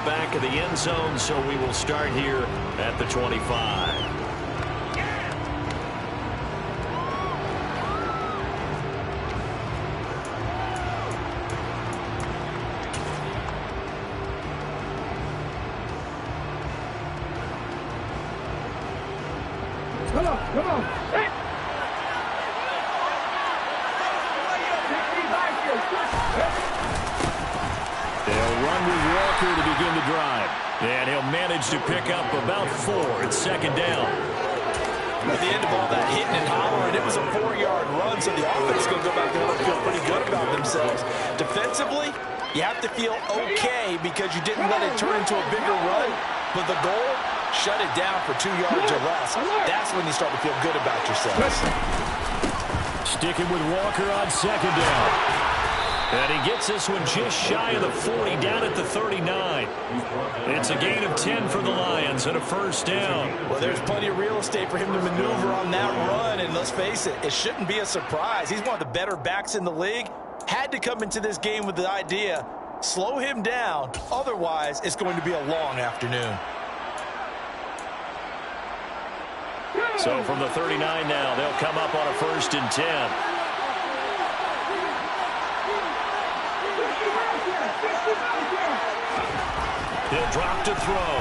back of the end zone, so we will start here at the 25. Come on. Hey. They'll run with Walker to begin the drive. And he'll manage to pick up about 4. It's second down. At the end of all that hitting and hollering, it was a 4-yard run, so the offense is going to go back there and feel pretty good about themselves. Defensively, you have to feel okay because you didn't let it turn into a bigger run, but the goal, shut it down for 2 yards or less. That's when you start to feel good about yourselves. Sticking with Walker on second down. And he gets this one just shy of the 40, down at the 39. It's a gain of 10 for the Lions and a first down. Well, there's plenty of real estate for him to maneuver on that run, and let's face it, it shouldn't be a surprise. He's one of the better backs in the league. Had to come into this game with the idea, slow him down, otherwise it's going to be a long afternoon. So from the 39 now, they'll come up on a 1st and 10. He'll drop to throw.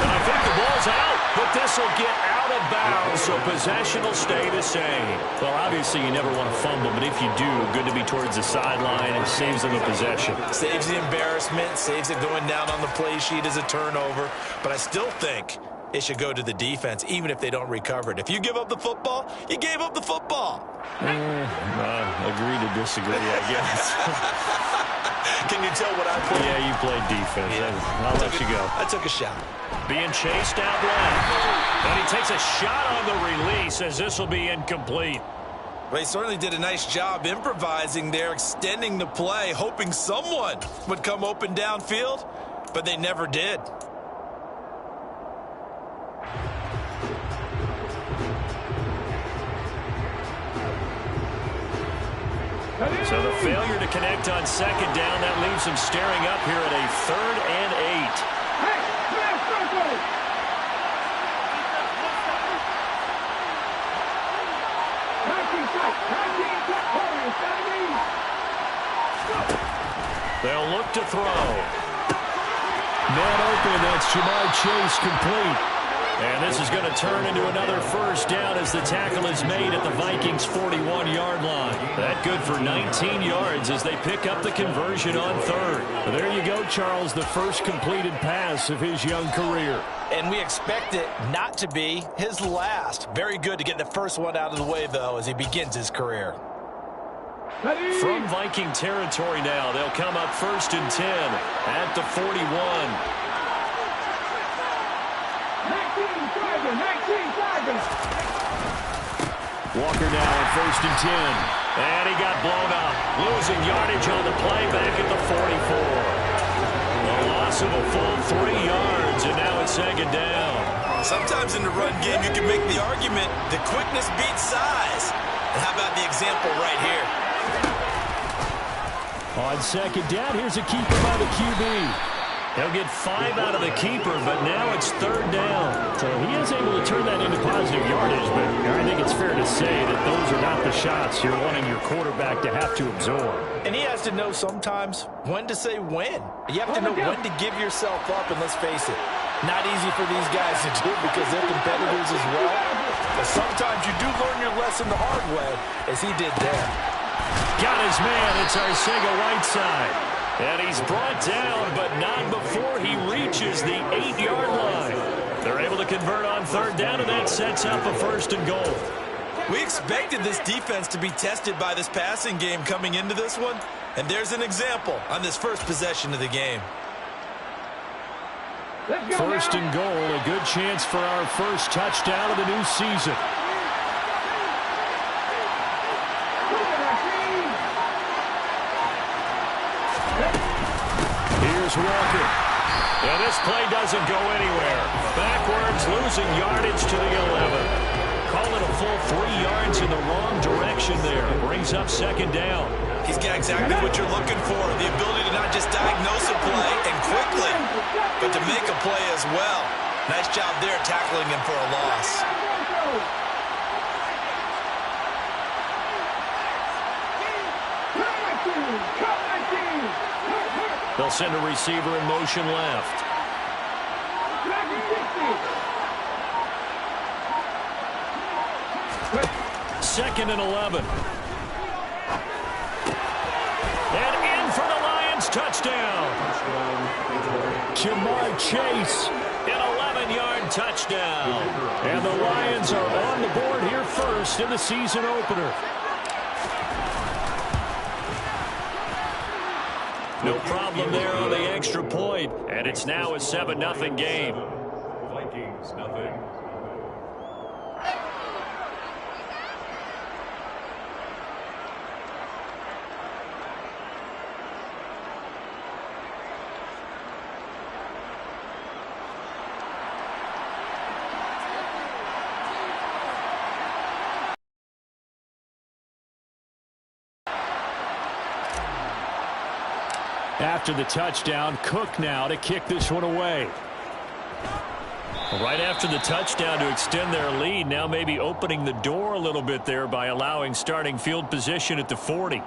And I think the ball's out, but this will get out of bounds, so possession will stay the same. Well, obviously you never want to fumble, but if you do, good to be towards the sideline. It saves them a possession. Saves the embarrassment, saves it going down on the play sheet as a turnover, but I still think it should go to the defense, even if they don't recover it. If you give up the football, you gave up the football. Agree to disagree, I guess. Can you tell what I played? Yeah, you played defense. Yeah. I'll let you go. I took a shot. Being chased out left. And he takes a shot on the release as this will be incomplete. Well, he certainly did a nice job improvising there, extending the play, hoping someone would come open downfield, but they never did. So the failure to connect on second down, that leaves him staring up here at a 3rd and 8. They'll look to throw. Man open, that's Jamar Chase complete. And this is going to turn into another first down as the tackle is made at the Vikings' 41-yard line. That good for 19 yards as they pick up the conversion on 3rd. There you go, Charles, the first completed pass of his young career. And we expect it not to be his last. Very good to get the first one out of the way, though, as he begins his career. From Viking territory now, they'll come up 1st and 10 at the 41. Walker now at 1st and 10. And he got blown up. Losing yardage on the play back at the 44. A loss of a full 3 yards, and now it's second down. Sometimes in the run game, you can make the argument that quickness beats size. And how about the example right here? On second down, here's a keeper by the QB. He'll get 5 out of the keeper, but now it's 3rd down. So he is able to turn that into positive yardage, but I think it's fair to say that those are not the shots you're wanting your quarterback to have to absorb. And he has to know sometimes when to say when. You have to know when to give yourself up, and let's face it, not easy for these guys to do because they're competitors as well. But sometimes you do learn your lesson the hard way, as he did there. Got his man. It's Arcega-Whiteside. And he's brought down, but not before he reaches the 8-yard line. They're able to convert on 3rd down, and that sets up a 1st and goal. We expected this defense to be tested by this passing game coming into this one, and there's an example on this first possession of the game. 1st and goal, a good chance for our first touchdown of the new season. Here's Walker. And this play doesn't go anywhere. Backwards, losing yardage to the 11. Call it a full 3 yards in the wrong direction there. Brings up second down. He's got to exactly what you're looking for. The ability to not just diagnose a play and quickly, but to make a play as well. Nice job there tackling him for a loss. They'll send a receiver in motion left. Second and 11. And in for the Lions, touchdown. Jamar Chase, an 11-yard touchdown. And the Lions are on the board here first in the season opener. No problem there on the extra point, and it's now a 7-0 game. Vikings, nothing. After the touchdown, Cook now to kick this one away. Right after the touchdown to extend their lead, now maybe opening the door a little bit there by allowing starting field position at the 40.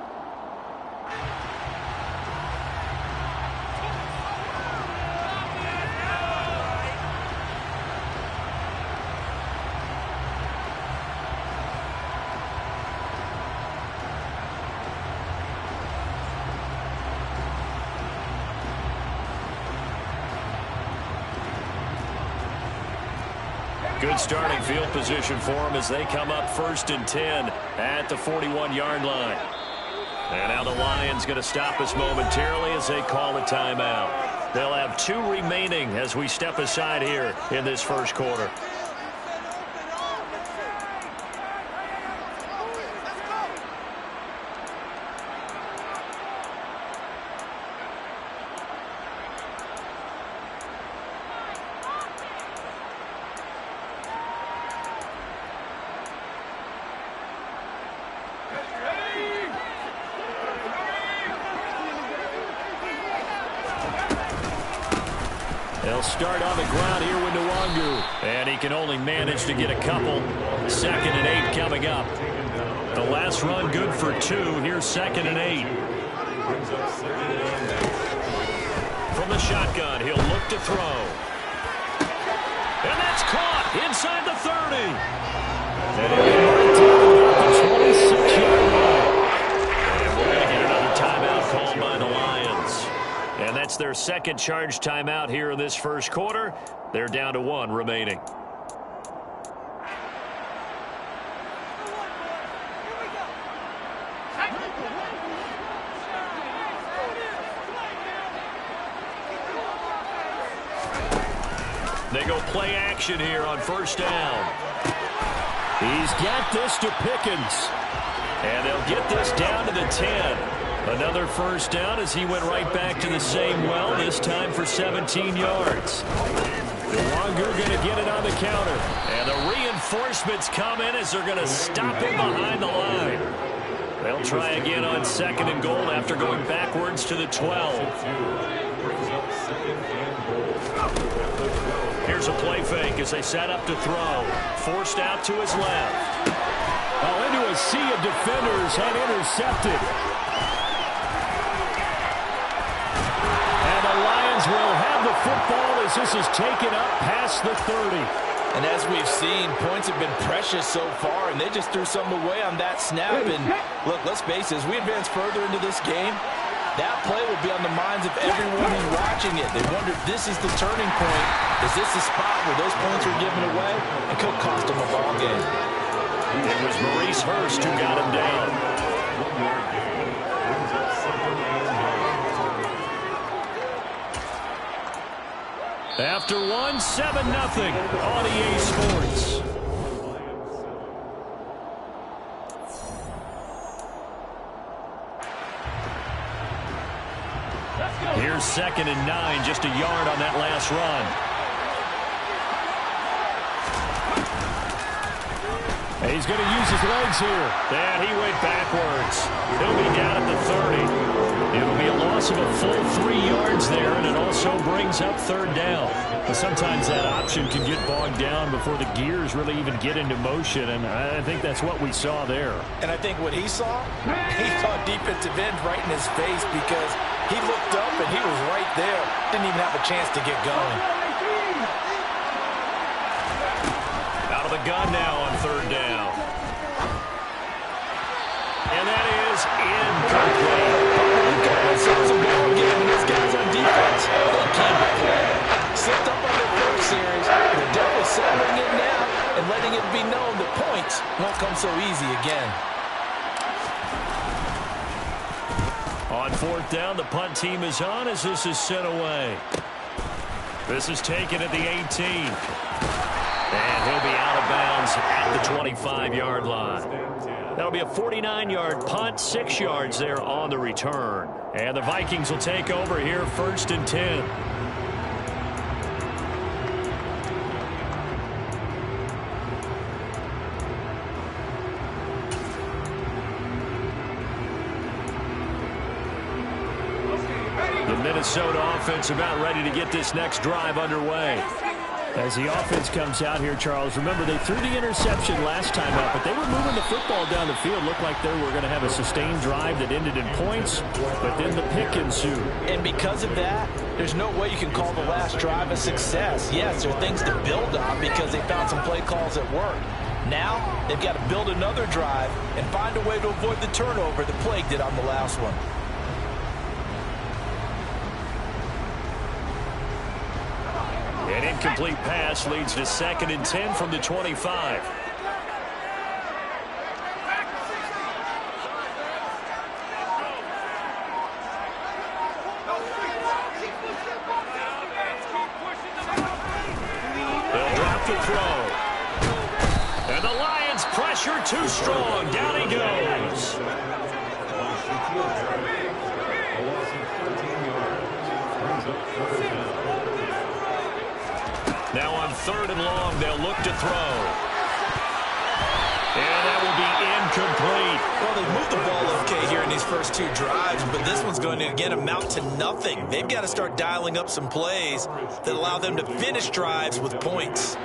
Good starting field position for them as they come up 1st and 10 at the 41-yard line. And now the Lions going to stop us momentarily as they call a timeout. They'll have 2 remaining as we step aside here in this first quarter. They'll start on the ground here with Nwangu. And he can only manage to get a couple. 2nd and 8 coming up. The last run good for 2. Here's 2nd and 8. From the shotgun, he'll look to throw. And that's caught inside the 30. And he'll be marked down at the 26-yard line. And we're going to get another timeout called by the Lions. And that's their second charge timeout here in this first quarter. They're down to 1 remaining. They go play action here on 1st down. He's got this to Pickens. And they'll get this down to the 10. Another 1st down as he went right back to the same well, this time for 17 yards. Nwangu going to get it on the counter. And the reinforcements come in as they're going to stop him behind the line. They'll try again on 2nd and goal after going backwards to the 12. Here's a play fake as they set up to throw. Forced out to his left. Well, into a sea of defenders and intercepted. Will have the football as this is taken up past the 30. And as we've seen, points have been precious so far, and they just threw something away on that snap. And look, let's face it, as we advance further into this game, that play will be on the minds of everyone who's watching it. They wonder if this is the turning point. Is this the spot where those points are given away? It could cost them a ball game. It was Maurice Hurst who got him down. After 1, 7-0 on EA Sports. Here's 2nd and 9, just a yard on that last run. He's going to use his legs here. And he went backwards. He'll be down at the 30. It'll be a loss of a full 3 yards there, and it also brings up third down. But sometimes that option can get bogged down before the gears really even get into motion, and I think that's what we saw there. And I think what he saw defensive end right in his face, because he looked up and he was right there. Didn't even have a chance to get going. Out of the gun now on third down. And that is incomplete. Some ball game, and this guy's on defense. They can't play. Slipped up on their first series. They're definitely settling it now and letting it be known the points won't come so easy again. On fourth down, the punt team is on as this is sent away. This is taken at the 18. And he'll be out of bounds at the 25-yard line. That'll be a 49-yard punt, 6 yards there on the return. And the Vikings will take over here, 1st and 10. The Minnesota offense about ready to get this next drive underway. As the offense comes out here, Charles, remember they threw the interception last time out, but they were moving the football down the field. Looked like they were going to have a sustained drive that ended in points, but then the pick ensued. And because of that, there's no way you can call the last drive a success. Yes, there are things to build on because they found some play calls that work. Now, they've got to build another drive and find a way to avoid the turnover the Plague did on the last one. An incomplete pass leads to 2nd and 10 from the 25. They'll drop the throw. And the Lions pressure too strong. Down he goes. Now on 3rd and long, they'll look to throw. And that will be incomplete. Well, they've moved the ball okay here in these first 2 drives, but this one's going to, again, amount to nothing. They've got to start dialing up some plays that allow them to finish drives with points.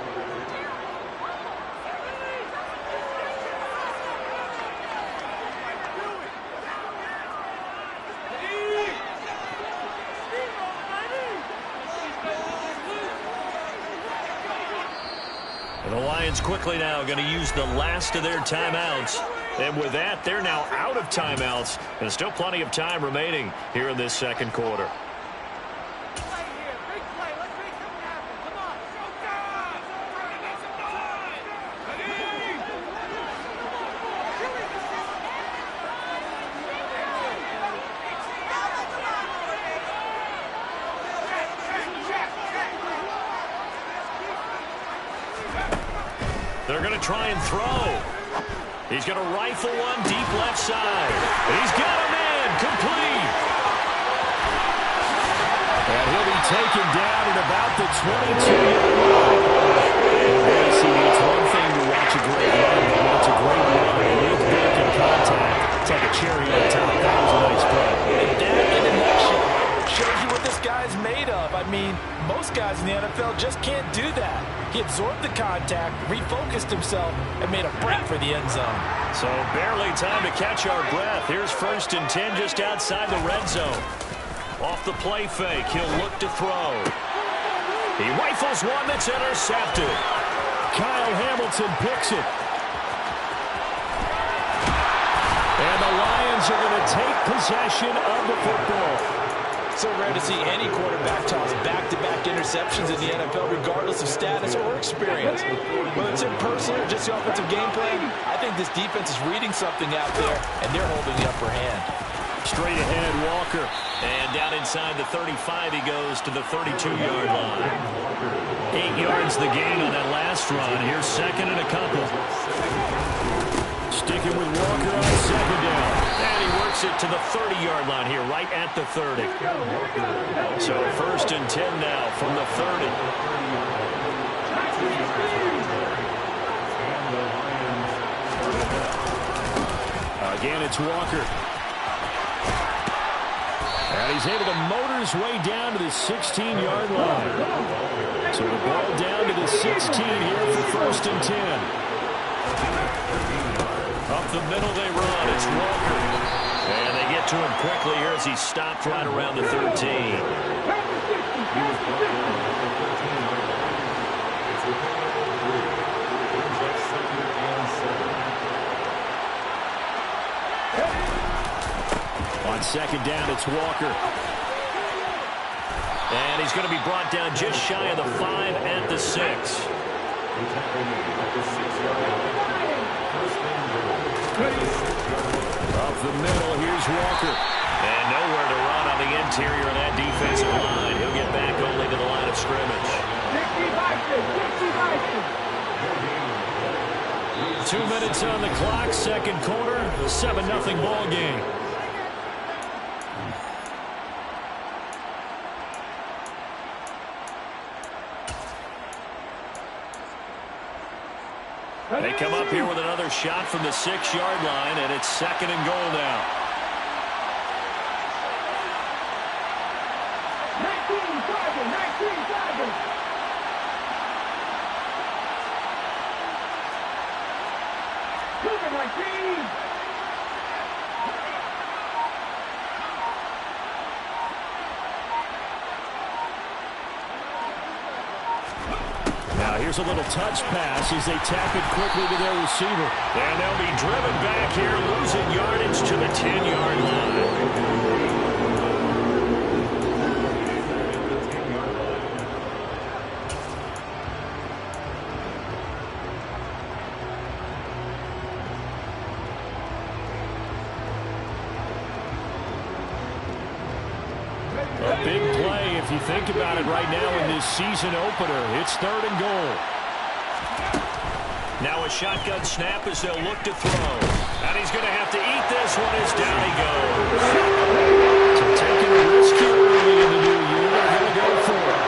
And the Lions quickly now going to use the last of their timeouts. And with that, they're now out of timeouts. There's still plenty of time remaining here in this second quarter. They're going to try and throw. He's going to rifle one deep left side. He's got a man complete. And he'll be taken down at about the 22-yard line. And see, it's one thing to watch a great run, but when it's a great run with breaking contact, it's like a cherry on top. That was a nice play. And that, in a nutshell, shows you what this guy's made of. I mean, most guys in the NFL just can't do that. He absorbed the contact, refocused himself, and made a break for the end zone. So barely time to catch our breath. Here's 1st and 10 just outside the red zone. Off the play fake, he'll look to throw. He rifles one that's intercepted. Kyle Hamilton picks it. And the Lions are going to take possession of the football. So rare to see any quarterback toss back-to-back interceptions in the NFL, regardless of status or experience. Whether it's in person or just the offensive game plan, I think this defense is reading something out there, and they're holding the upper hand. Straight ahead, Walker. And down inside the 35, he goes to the 32-yard line. 8 yards the gain on that last run. Here's 2nd and a couple. Sticking with Walker on 2nd down. And he works it to the 30-yard line here, right at the 30. So 1st and 10 now from the 30. Again, it's Walker. And he's able to motor his way down to the 16-yard line. So the ball down to the 16 here for 1st and 10. Up the middle they run. It's Walker. And they get to him quickly here as he stopped right around the 13. On 2nd down, it's Walker. And he's going to be brought down just shy of the 5 at the 6. Up the middle, here's Walker. And nowhere to run on the interior of that defensive line. He'll get back only to the line of scrimmage. 2 minutes on the clock, 2nd quarter, 7-0 ball game. They come up here with another shot from the 6-yard line, and it's 2nd and goal now. 19-7. Now here's a little touch pass as they tap it quickly to their receiver. And they'll be driven back here, losing yardage to the 10-yard line. A big play if you think about it right now in this season opener. It's 3rd and goal. Now a shotgun snap as they'll look to throw. And he's going to have to eat this one as down he goes. So taking a risk here early in the new year. They're going to go for it.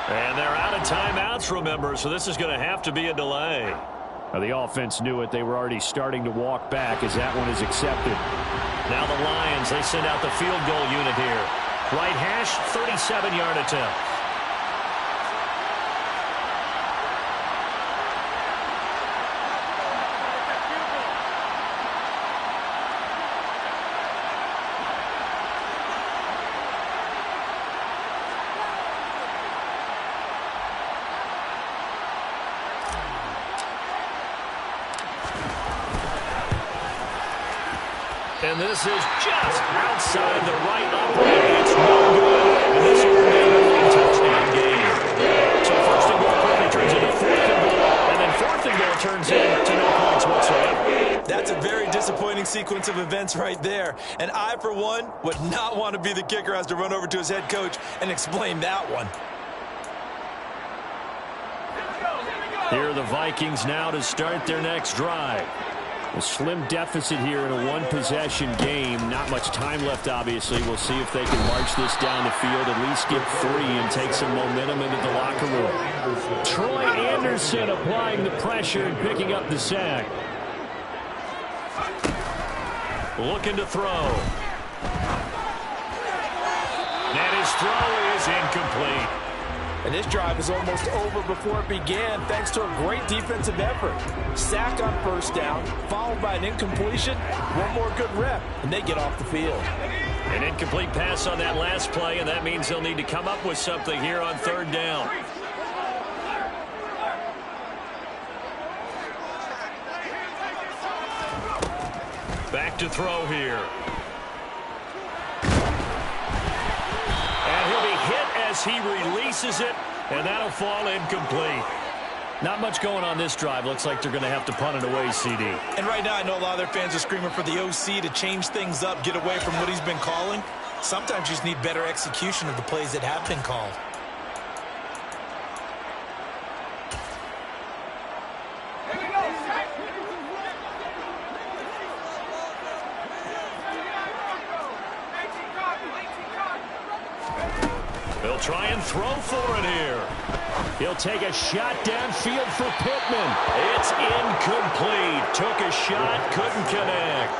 And they're out of timeouts, remember, so this is going to have to be a delay. Now, the offense knew it. They were already starting to walk back as that one is accepted. Now the Lions, they send out the field goal unit here. Right hash, 37-yard attempt. And this is just outside the right upright. It's no good. And this will remain a one-touchdown game. So 1st and goal quickly turns into 4th and goal. And then 4th and goal turns into no points whatsoever. That's a very disappointing sequence of events right there. And I, for one, would not want to be the kicker as to run over to his head coach and explain that one. Here are the Vikings now to start their next drive. A slim deficit here in a one-possession game. Not much time left, obviously. We'll see if they can march this down the field, at least get 3 and take some momentum into the locker room. Troy Anderson applying the pressure and picking up the sack. Looking to throw. And his throw is incomplete. And this drive is almost over before it began, thanks to a great defensive effort. Sack on 1st down, followed by an incompletion. One more good rep, and they get off the field. An incomplete pass on that last play, and that means they'll need to come up with something here on 3rd down. Back to throw here. And he'll be hit as he releases it, and that'll fall incomplete. Not much going on this drive. Looks like they're going to have to punt it away, CD. And right now I know a lot of their fans are screaming for the OC to change things up, get away from what he's been calling. Sometimes you just need better execution of the plays that have been called. He'll try and throw for it here. He'll take a shot downfield for Pittman. It's incomplete. Took a shot, couldn't connect.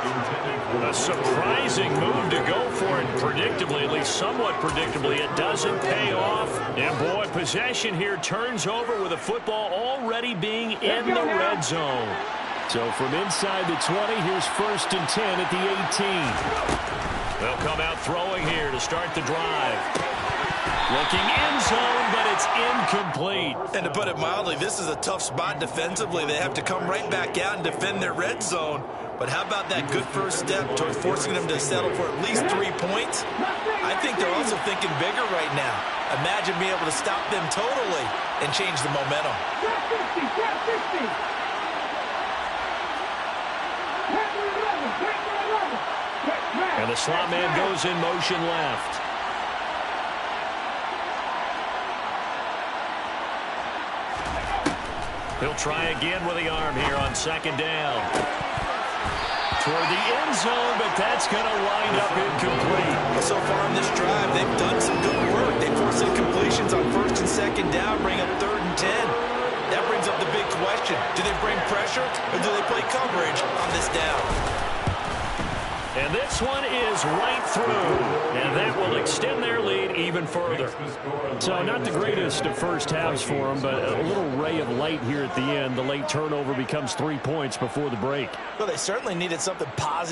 A surprising move to go for it. Predictably, at least somewhat predictably, it doesn't pay off. And boy, possession here turns over with a football already being in the red zone. So from inside the 20, here's 1st and 10 at the 18. They'll come out throwing here to start the drive. Looking end zone, but it's incomplete. And to put it mildly, this is a tough spot defensively. They have to come right back out and defend their red zone. But how about that good first step towards forcing them to settle for at least 3 points? I think they're also thinking bigger right now. Imagine being able to stop them totally and change the momentum. And the slot man goes in motion left. He'll try again with the arm here on 2nd down. Toward the end zone, but that's going to wind up incomplete. So far in this drive, they've done some good work. They forced incompletions on 1st and 2nd down, bring up 3rd and 10. That brings up the big question. Do they bring pressure or do they play coverage on this down? And this one is right through. And that will extend their lead even further. So not the greatest of first halves for them, but a little ray of light here at the end. The late turnover becomes 3 points before the break. Well, they certainly needed something positive